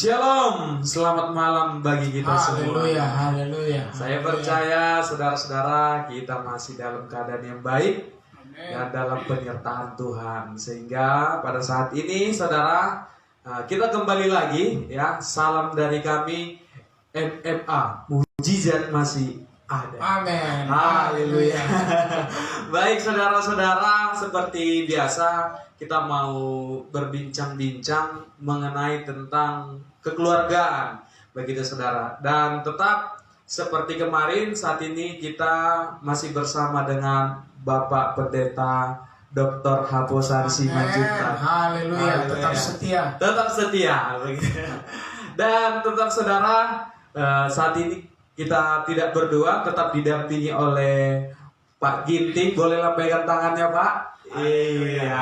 Shalom, selamat malam bagi kita semua. Haleluya, haleluya. Saya percaya saudara-saudara kita masih dalam keadaan yang baik dan dalam penyertaan Tuhan. Sehingga pada saat ini saudara, kita kembali lagi ya. Salam dari kami MMA, mujizat masih ada. Amin. Haleluya. Baik saudara-saudara, seperti biasa kita mau berbincang-bincang mengenai tentang kekeluargaan begitu saudara. Dan tetap seperti kemarin, saat ini kita masih bersama dengan Bapak Pendeta Dr. Haposan Simanjuntak. Haleluya, tetap setia. Tetap setia. Dan tetap saudara, saat ini kita tidak berdua, tetap didampingi oleh Pak Ginting. Bolehlah pegang tangannya Pak. Iya.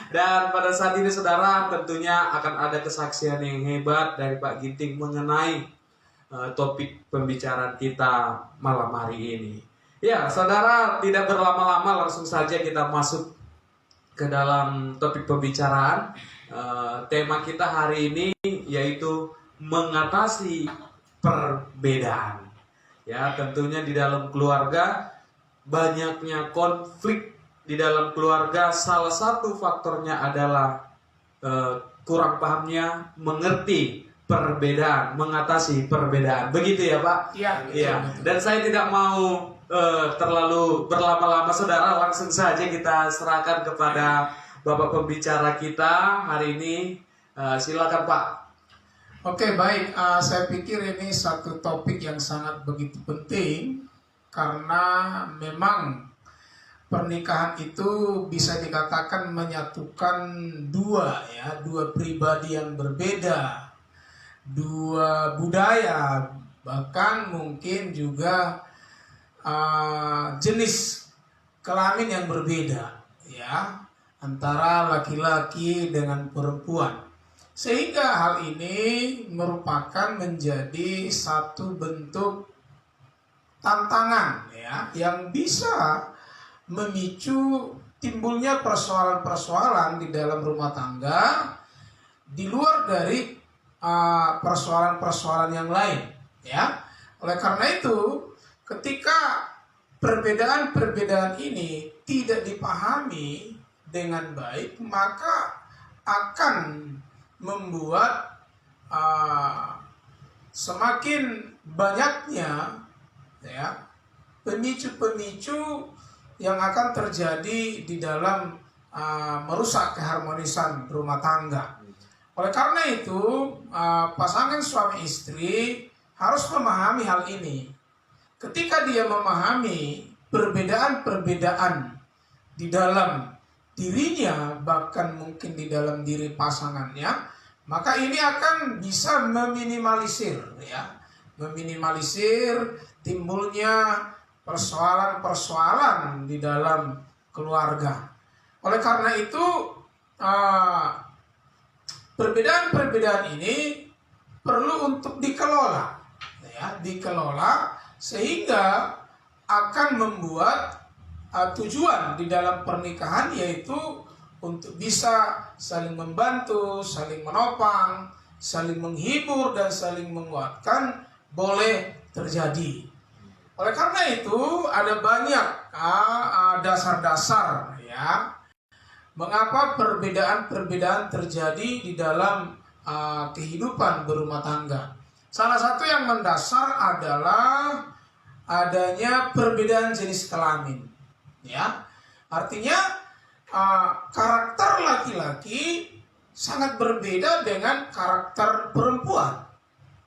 Dan pada saat ini saudara, tentunya akan ada kesaksian yang hebat dari Pak Ginting mengenai topik pembicaraan kita malam hari ini. Ya saudara, tidak berlama-lama, langsung saja kita masuk ke dalam topik pembicaraan. Tema kita hari ini yaitu mengatasi perbedaan. Ya, tentunya di dalam keluarga banyaknya konflik di dalam keluarga. Salah satu faktornya adalah kurang pahamnya mengerti perbedaan, mengatasi perbedaan. Begitu ya Pak? Iya. Dan saya tidak mau terlalu berlama-lama saudara, langsung saja kita serahkan kepada Bapak pembicara kita hari ini. Silakan Pak. Oke, baik. Saya pikir ini satu topik yang sangat begitu penting karena memang pernikahan itu bisa dikatakan menyatukan dua pribadi yang berbeda, dua budaya, bahkan mungkin juga jenis kelamin yang berbeda ya, antara laki-laki dengan perempuan. Sehingga hal ini merupakan menjadi satu bentuk tantangan ya, yang bisa memicu timbulnya persoalan-persoalan di dalam rumah tangga di luar dari persoalan-persoalan yang lain ya. Oleh karena itu, ketika perbedaan-perbedaan ini tidak dipahami dengan baik, maka akan membuat semakin banyaknya ya pemicu-pemicu yang akan terjadi di dalam merusak keharmonisan rumah tangga. Oleh karena itu, pasangan suami istri harus memahami hal ini. Ketika dia memahami perbedaan-perbedaan di dalam dirinya, bahkan mungkin di dalam diri pasangannya, maka ini akan bisa meminimalisir timbulnya persoalan-persoalan di dalam keluarga. Oleh karena itu, perbedaan-perbedaan ini perlu untuk dikelola sehingga akan membuat tujuan di dalam pernikahan, yaitu untuk bisa saling membantu, saling menopang, saling menghibur, dan saling menguatkan boleh terjadi. Oleh karena itu, ada banyak dasar-dasar ya mengapa perbedaan-perbedaan terjadi di dalam kehidupan berumah tangga. Salah satu yang mendasar adalah adanya perbedaan jenis kelamin. Ya, artinya karakter laki-laki sangat berbeda dengan karakter perempuan.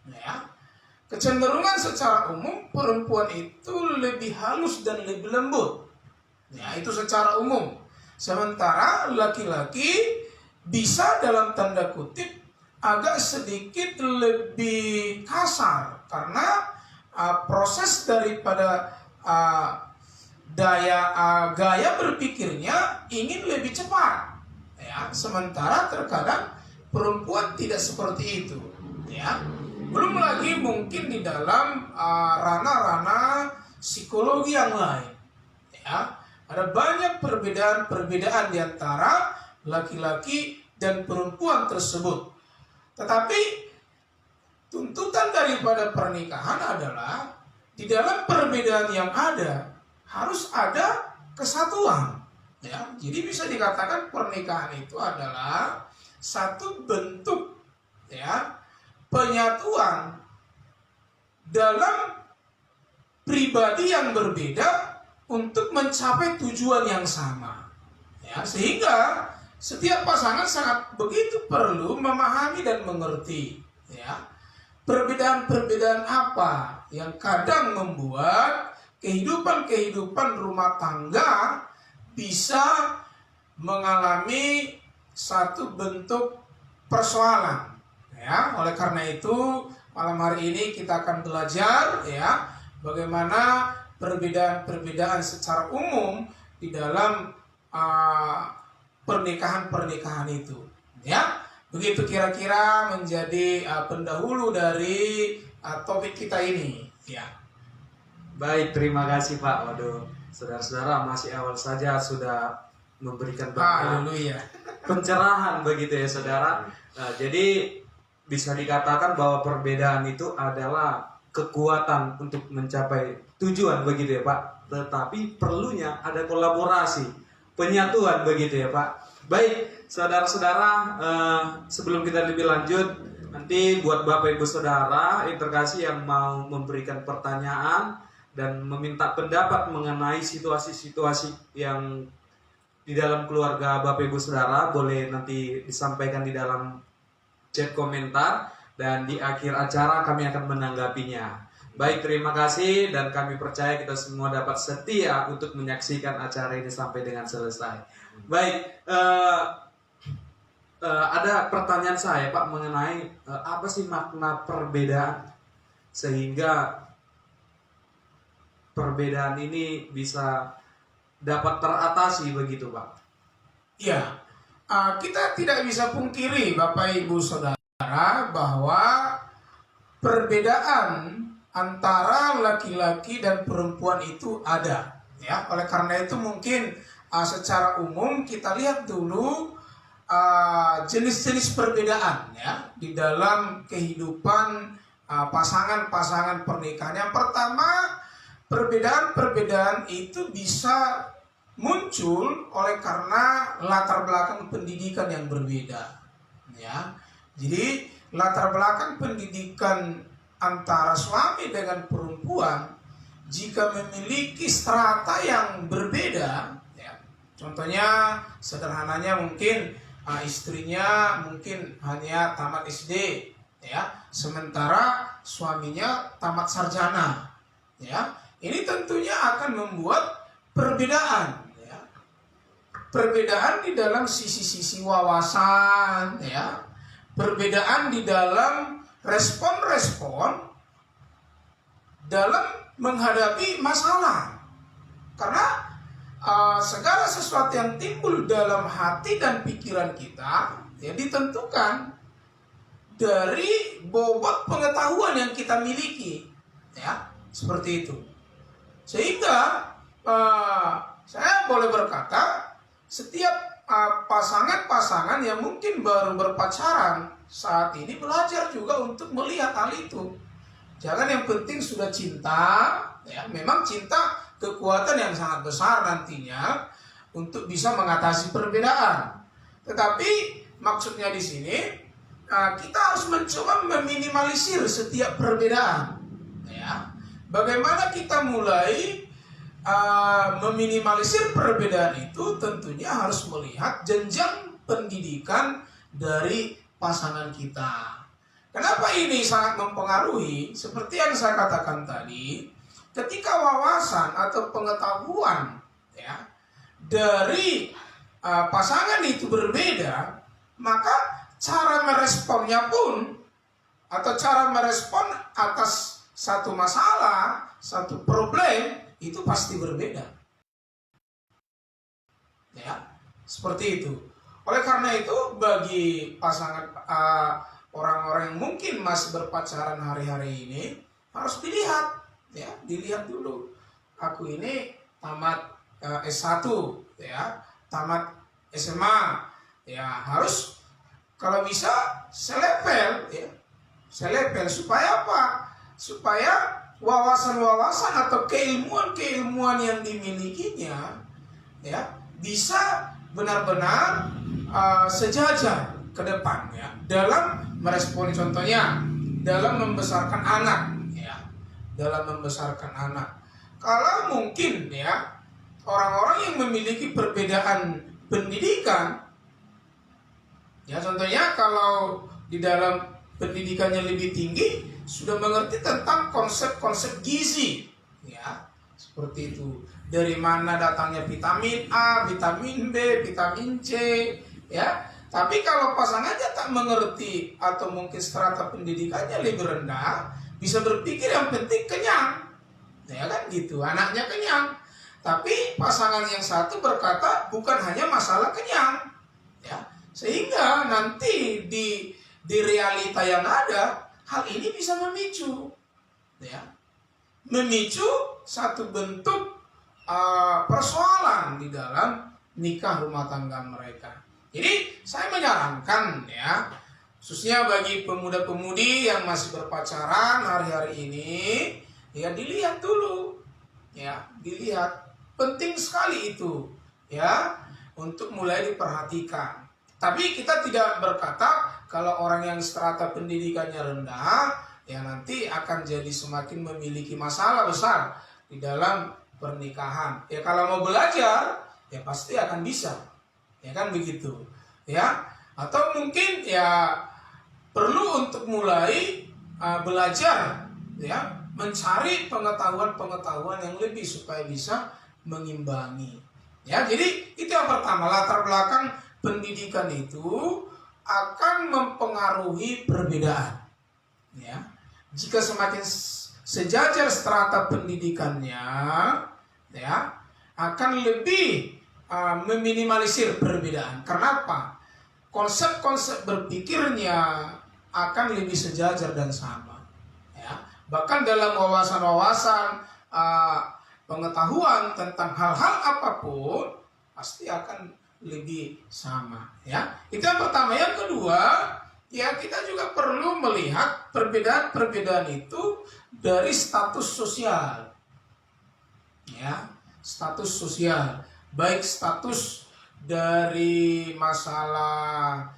Ya. Kecenderungan secara umum perempuan itu lebih halus dan lebih lembut. Ya, itu secara umum. Sementara laki-laki bisa dalam tanda kutip agak sedikit lebih kasar karena proses daripada gaya berpikirnya ingin lebih cepat. Ya, sementara terkadang perempuan tidak seperti itu. Ya. Belum lagi mungkin di dalam ranah-ranah psikologi yang lain. Ya, ada banyak perbedaan di antara laki-laki dan perempuan tersebut. Tetapi tuntutan daripada pernikahan adalah di dalam perbedaan yang ada harus ada kesatuan. Ya, jadi bisa dikatakan pernikahan itu adalah satu bentuk ya penyatuan dalam pribadi yang berbeda untuk mencapai tujuan yang sama. Ya, sehingga setiap pasangan sangat begitu perlu memahami dan mengerti ya perbedaan-perbedaan apa yang kadang membuat kehidupan rumah tangga bisa mengalami satu bentuk persoalan ya. Oleh karena itu malam hari ini kita akan belajar ya bagaimana perbedaan-perbedaan secara umum di dalam pernikahan itu ya. Begitu kira-kira menjadi pendahulu dari topik kita ini ya. Baik, terima kasih Pak. Waduh, saudara-saudara masih awal saja sudah memberikan banyak Haleluya. pencerahan begitu ya saudara. Nah, jadi bisa dikatakan bahwa perbedaan itu adalah kekuatan untuk mencapai tujuan begitu ya Pak. Tetapi perlunya ada kolaborasi, penyatuan begitu ya Pak. Baik, saudara-saudara, sebelum kita lebih lanjut, nanti buat Bapak Ibu Saudara interkasih yang mau memberikan pertanyaan dan meminta pendapat mengenai situasi-situasi yang di dalam keluarga Bapak Ibu Saudara, boleh nanti disampaikan di dalam chat komentar dan di akhir acara kami akan menanggapinya. Baik, terima kasih dan kami percaya kita semua dapat setia untuk menyaksikan acara ini sampai dengan selesai. Baik, ada pertanyaan saya Pak mengenai apa sih makna perbedaan sehingga perbedaan ini bisa dapat teratasi begitu Pak? Ya, kita tidak bisa pungkiri Bapak Ibu Saudara bahwa perbedaan antara laki-laki dan perempuan itu ada. Ya, oleh karena itu mungkin secara umum kita lihat dulu jenis-jenis perbedaan ya di dalam kehidupan pasangan-pasangan pernikahan. Yang pertama, perbedaan-perbedaan itu bisa muncul oleh karena latar belakang pendidikan yang berbeda ya. Jadi latar belakang pendidikan antara suami dengan perempuan jika memiliki strata yang berbeda ya. Contohnya sederhananya mungkin istrinya mungkin hanya tamat SD ya, sementara suaminya tamat sarjana ya. Ini tentunya akan membuat perbedaan ya. Perbedaan di dalam sisi-sisi wawasan ya. Perbedaan di dalam respon-respon dalam menghadapi masalah. Karena segala sesuatu yang timbul dalam hati dan pikiran kita ya ditentukan dari bobot pengetahuan yang kita miliki ya. Seperti itu. Sehingga saya boleh berkata setiap pasangan-pasangan yang mungkin baru berpacaran saat ini belajar juga untuk melihat hal itu. Jangan yang penting sudah cinta, ya memang cinta kekuatan yang sangat besar nantinya untuk bisa mengatasi perbedaan. Tetapi maksudnya di sini kita harus mencoba meminimalisir setiap perbedaan. Ya. Bagaimana kita mulai meminimalisir perbedaan itu? Tentunya harus melihat jenjang pendidikan dari pasangan kita. Kenapa ini sangat mempengaruhi? Seperti yang saya katakan tadi, ketika wawasan atau pengetahuan ya dari pasangan itu berbeda, maka cara meresponnya pun atau cara merespon atas satu masalah, satu problem itu pasti berbeda. Ya, seperti itu. Oleh karena itu bagi pasangan orang-orang yang mungkin masih berpacaran hari-hari ini harus dilihat, ya, dilihat dulu. Aku ini tamat S1, ya, tamat SMA, ya harus kalau bisa selevel, ya, selepel. Supaya apa? Supaya wawasan-wawasan atau keilmuan-keilmuan yang dimilikinya ya bisa benar-benar sejajar ke depan ya dalam meresponi, contohnya dalam membesarkan anak ya, dalam membesarkan anak. Kalau mungkin ya orang-orang yang memiliki perbedaan pendidikan ya, contohnya kalau di dalam pendidikannya lebih tinggi sudah mengerti tentang konsep-konsep gizi ya, seperti itu, dari mana datangnya vitamin A, vitamin B, vitamin C ya. Tapi kalau pasangannya tak mengerti atau mungkin strata pendidikannya lebih rendah, bisa berpikir yang penting kenyang ya kan gitu, anaknya kenyang. Tapi pasangan yang satu berkata bukan hanya masalah kenyang ya, sehingga nanti di realita yang ada hal ini bisa memicu ya, memicu satu bentuk persoalan di dalam nikah rumah tangga mereka. Jadi saya menyarankan ya, khususnya bagi pemuda-pemudi yang masih berpacaran hari-hari ini, ya dilihat dulu ya, dilihat, penting sekali itu ya untuk mulai diperhatikan. Tapi kita tidak berkata kalau orang yang strata pendidikannya rendah ya nanti akan jadi semakin memiliki masalah besar di dalam pernikahan. Ya kalau mau belajar ya pasti akan bisa, ya kan begitu ya. Atau mungkin ya perlu untuk mulai belajar ya, mencari pengetahuan-pengetahuan yang lebih supaya bisa mengimbangi ya. Jadi itu yang pertama, latar belakang pendidikan itu akan mempengaruhi perbedaan ya. Jika semakin sejajar strata pendidikannya ya akan lebih meminimalisir perbedaan. Kenapa? Konsep-konsep berpikirnya akan lebih sejajar dan sama ya. Bahkan dalam wawasan-wawasan pengetahuan tentang hal-hal apapun pasti akan lebih sama ya. Itu yang pertama. Yang kedua ya, kita juga perlu melihat perbedaan-perbedaan itu dari status sosial ya, status sosial, baik status dari masalah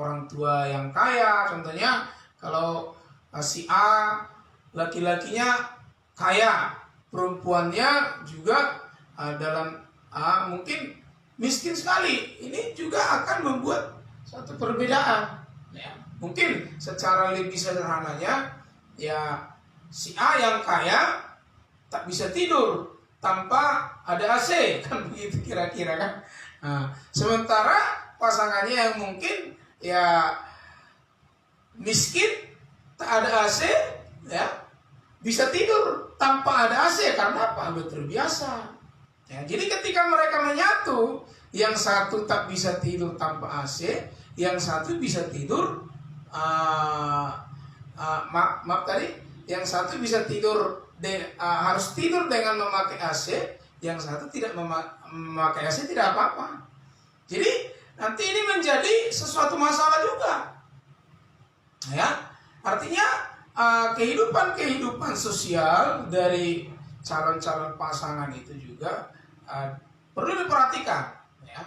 orang tua yang kaya, contohnya kalau si A laki-lakinya kaya, perempuannya juga dalam mungkin miskin sekali, ini juga akan membuat satu perbedaan ya. Mungkin secara lebih sederhananya ya, si A yang kaya tak bisa tidur tanpa ada AC, kan begitu kira-kira kan. Sementara pasangannya yang mungkin ya miskin, tak ada AC ya, bisa tidur tanpa ada AC karena apa? Udah terbiasa ya. Jadi ketika mereka menyatu, yang satu tak bisa tidur tanpa AC, yang satu bisa tidur maaf tadi, yang satu bisa tidur harus tidur dengan memakai AC, yang satu tidak memakai AC tidak apa-apa. Jadi nanti ini menjadi sesuatu masalah juga ya. Artinya kehidupan sosial dari calon-calon pasangan itu juga perlu diperhatikan ya.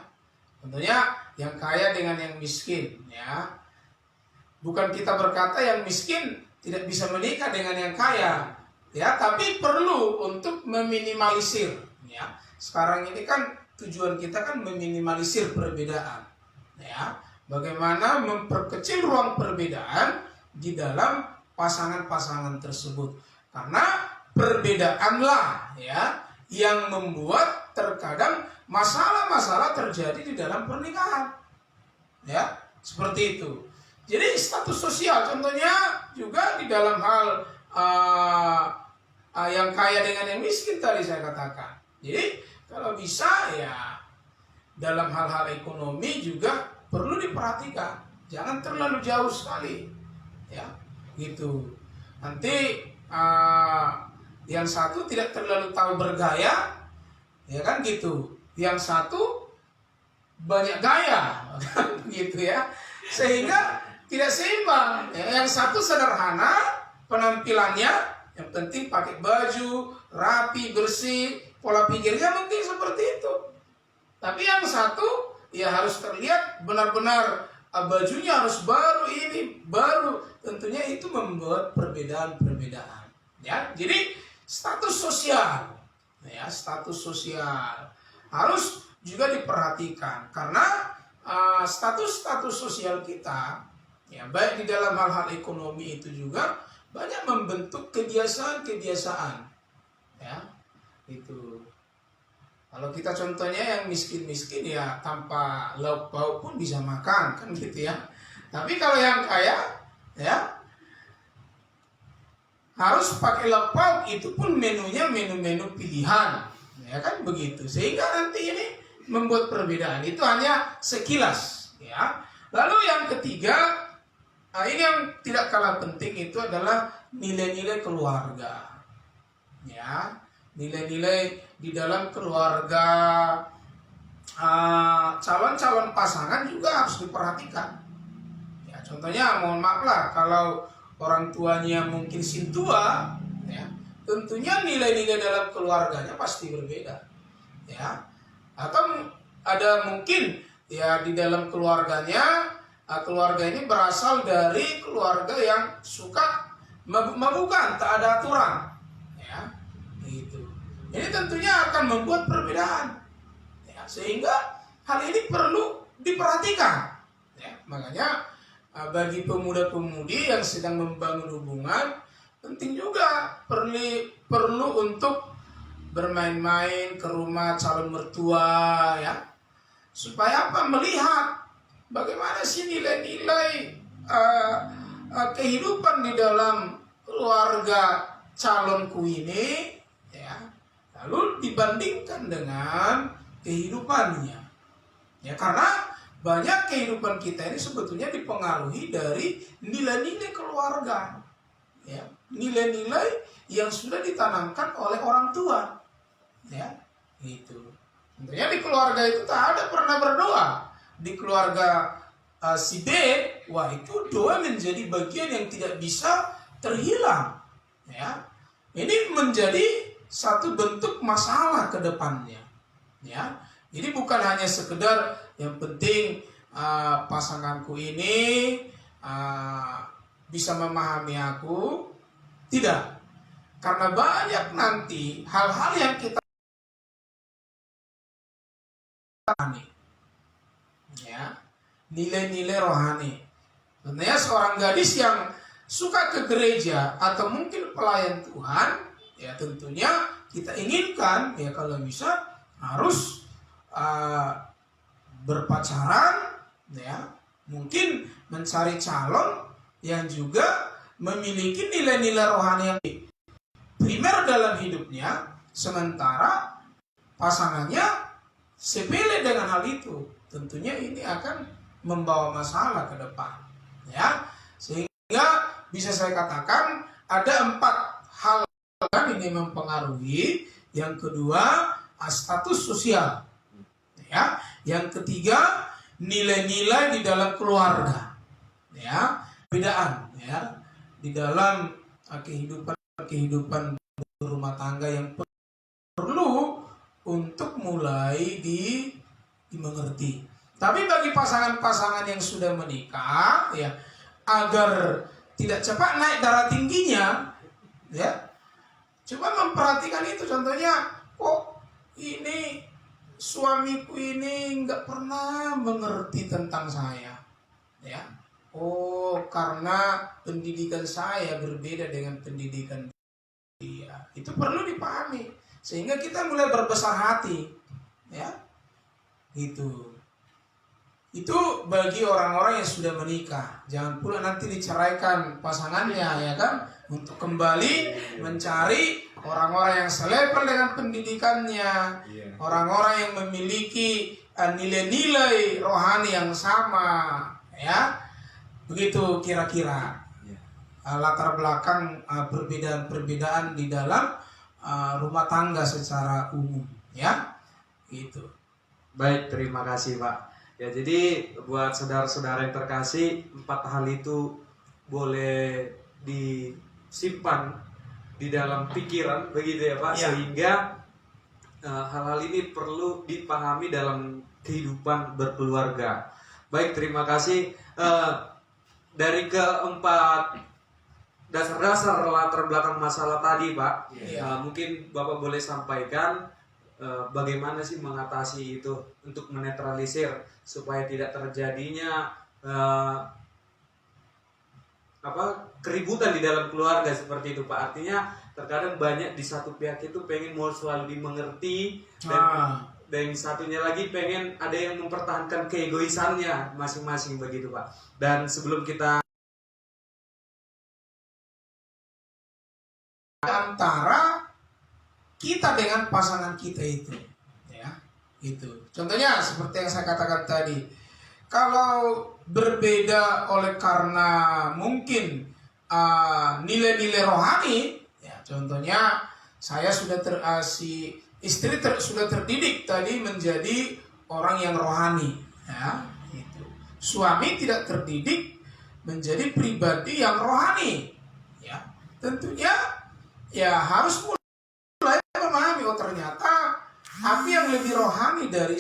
Tentunya yang kaya dengan yang miskin ya. Bukan kita berkata yang miskin tidak bisa menikah dengan yang kaya ya, tapi perlu untuk meminimalisir ya. Sekarang ini kan tujuan kita kan meminimalisir perbedaan ya. Bagaimana memperkecil ruang perbedaan di dalam pasangan-pasangan tersebut. Karena perbedaanlah ya yang membuat terkadang masalah-masalah terjadi di dalam pernikahan ya, seperti itu. Jadi status sosial contohnya juga di dalam hal yang kaya dengan yang miskin tadi saya katakan. Jadi kalau bisa ya dalam hal-hal ekonomi juga perlu diperhatikan, jangan terlalu jauh sekali ya gitu. Nanti yang satu tidak terlalu tahu bergaya ya kan gitu, yang satu banyak gaya gitu ya, sehingga tidak seimbang. Ya, yang satu sederhana penampilannya, yang penting pakai baju rapi, bersih, pola pikirnya mungkin seperti itu. Tapi yang satu ya harus terlihat benar-benar bajunya harus baru, ini baru. Tentunya itu membuat perbedaan-perbedaan. Ya, jadi status sosial, ya status sosial harus juga diperhatikan karena status-status sosial kita, ya baik di dalam hal-hal ekonomi itu juga banyak membentuk kebiasaan-kebiasaan, ya itu. Kalau kita contohnya yang miskin-miskin ya tanpa lauk pauk pun bisa makan kan gitu ya. Tapi kalau yang kaya ya harus pakai lauk pauk, itu pun menunya menu-menu pilihan, ya kan begitu. Sehingga nanti ini membuat perbedaan. Itu hanya sekilas, ya. Lalu yang ketiga, ini yang tidak kalah penting itu adalah nilai-nilai keluarga, ya. Nilai-nilai di dalam keluarga calon-calon pasangan juga harus diperhatikan. Ya, contohnya mohon maaf lah kalau orang tuanya mungkin sintua, ya, tentunya nilai-nilai dalam keluarganya pasti berbeda, ya. Atau ada mungkin ya di dalam keluarganya, keluarga ini berasal dari keluarga yang suka mabuk-mabukan, tak ada aturan, ya, gitu. Ini tentunya akan membuat perbedaan, ya, sehingga hal ini perlu diperhatikan, ya. Makanya bagi pemuda-pemudi yang sedang membangun hubungan, penting juga perlu untuk bermain-main ke rumah calon mertua, ya, supaya apa, melihat bagaimana sih nilai-nilai kehidupan di dalam keluarga calonku ini, ya, lalu dibandingkan dengan kehidupannya, ya, karena banyak kehidupan kita ini sebetulnya dipengaruhi dari nilai-nilai keluarga, ya, nilai-nilai yang sudah ditanamkan oleh orang tua, ya, gitu. Tentunya di keluarga itu tak ada pernah berdoa. Di keluarga si B, wah itu doa menjadi bagian yang tidak bisa terhilang, ya. Ini menjadi satu bentuk masalah ke depannya, ya. Jadi bukan hanya sekedar yang penting pasanganku ini bisa memahami aku, tidak. Karena banyak nanti hal-hal yang kita rohani, ya, nilai-nilai rohani. Tentunya seorang gadis yang suka ke gereja atau mungkin pelayan Tuhan, ya tentunya kita inginkan ya kalau bisa harus berpacaran, ya, mungkin mencari calon yang juga memiliki nilai-nilai rohani yang primer dalam hidupnya, sementara pasangannya sepele dengan hal itu. Tentunya ini akan membawa masalah ke depan, ya. Sehingga bisa saya katakan ada 4 hal ini mempengaruhi. Yang kedua, status sosial, ya. Yang ketiga, nilai-nilai di dalam keluarga, ya, perbedaan, ya, di dalam kehidupan rumah tangga yang perlu untuk mulai dimengerti. Tapi bagi pasangan-pasangan yang sudah menikah, ya, agar tidak cepat naik darah tingginya, ya, coba memperhatikan itu. Contohnya, ini suamiku ini nggak pernah mengerti tentang saya, ya. Karena pendidikan saya berbeda dengan pendidikan dia. Itu perlu dipahami sehingga kita mulai berbesar hati, ya. Itu bagi orang-orang yang sudah menikah. Jangan pula nanti diceraikan pasangannya, ya kan, untuk kembali mencari orang-orang yang selevel dengan pendidikannya, orang-orang yang memiliki nilai-nilai rohani yang sama, ya. Begitu kira-kira latar belakang perbedaan-perbedaan di dalam rumah tangga secara umum, ya. Gitu. Baik, terima kasih Pak. Ya, jadi buat saudara-saudara yang terkasih, 4 hal itu boleh disimpan di dalam pikiran, begitu ya Pak, Ya. sehingga hal-hal ini perlu dipahami dalam kehidupan berkeluarga. Baik, terima kasih. Dari keempat dasar-dasar latar belakang masalah tadi, Pak, Iya. mungkin Bapak boleh sampaikan bagaimana sih mengatasi itu untuk menetralisir supaya tidak terjadinya keributan di dalam keluarga seperti itu, Pak. Artinya terkadang banyak di satu pihak itu pengen mau selalu dimengerti, dan yang satunya lagi pengen ada yang mempertahankan keegoisannya masing-masing, begitu Pak. Dan sebelum kita antara kita dengan pasangan kita itu, ya, itu. Contohnya seperti yang saya katakan tadi, kalau berbeda oleh karena mungkin nilai-nilai rohani, ya, contohnya saya sudah si istri sudah terdidik tadi menjadi orang yang rohani, ya, itu. Suami tidak terdidik menjadi pribadi yang rohani, ya, tentunya ya harus mulai memahami, oh ternyata aku yang lebih rohani dari